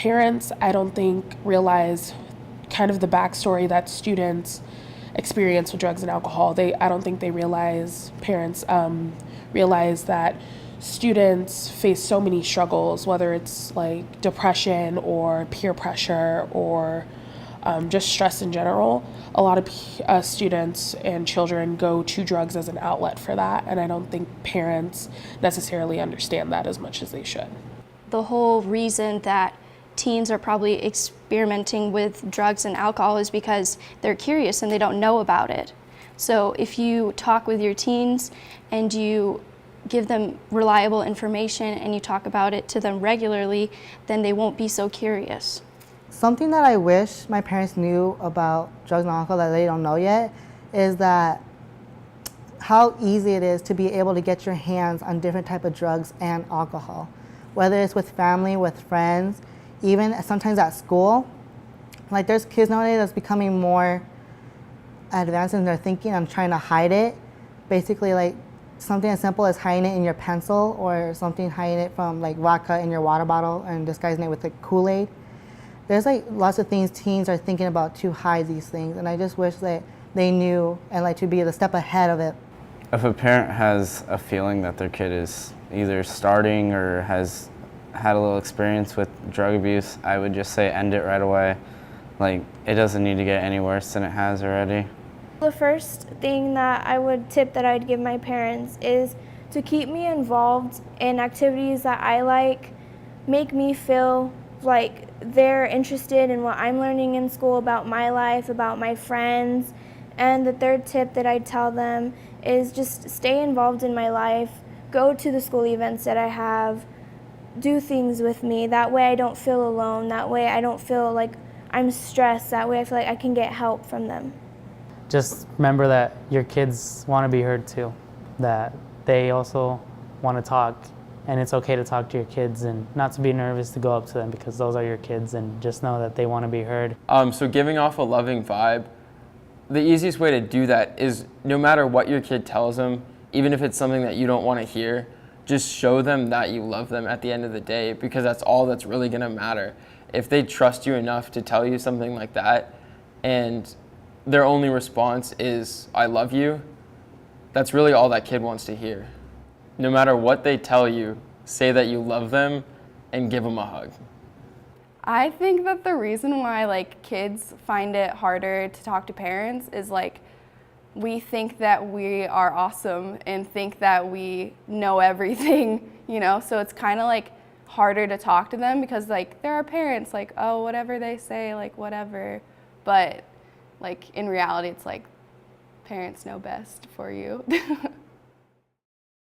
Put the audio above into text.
Parents, I don't think, realize kind of the backstory that students experience with drugs and alcohol. I don't think they realize, parents realize that students face so many struggles, whether it's like depression or peer pressure or just stress in general. A lot of students and children go to drugs as an outlet for that, and I don't think parents necessarily understand that as much as they should. The whole reason that teens are probably experimenting with drugs and alcohol is because they're curious and they don't know about it. So if you talk with your teens and you give them reliable information and you talk about it to them regularly, then they won't be so curious. Something that I wish my parents knew about drugs and alcohol that they don't know yet is that how easy it is to be able to get your hands on different type of drugs and alcohol, whether it's with family, with friends, even sometimes at school. Like there's kids nowadays that's becoming more advanced in their thinking and trying to hide it. Basically like something as simple as hiding it in your pencil or something hiding it from like vodka in your water bottle and disguising it with like Kool-Aid. There's like lots of things teens are thinking about to hide these things, and I just wish that they knew and like to be the step ahead of it. If a parent has a feeling that their kid is either starting or has had a little experience with drug abuse, I would just say end it right away. Like, it doesn't need to get any worse than it has already. The first thing that I would tip that I'd give my parents is to keep me involved in activities that I like, make me feel like they're interested in what I'm learning in school about my life, about my friends. And the third tip that I'd tell them is just stay involved in my life, go to the school events that I have, do things with me. That way I don't feel alone. That way I don't feel like I'm stressed. That way I feel like I can get help from them. Just remember that your kids want to be heard too, that they also want to talk, and it's okay to talk to your kids and not to be nervous to go up to them because those are your kids, and just know that they want to be heard. So giving off a loving vibe, the easiest way to do that is no matter what your kid tells them, even if it's something that you don't want to hear, just show them that you love them at the end of the day, because that's all that's really going to matter. If they trust you enough to tell you something like that and their only response is, I love you, that's really all that kid wants to hear. No matter what they tell you, say that you love them and give them a hug. I think that the reason why kids find it harder to talk to parents is we think that we are awesome and think that we know everything, so it's kind of harder to talk to them because there are parents oh, whatever they say, whatever, but in reality it's parents know best for you.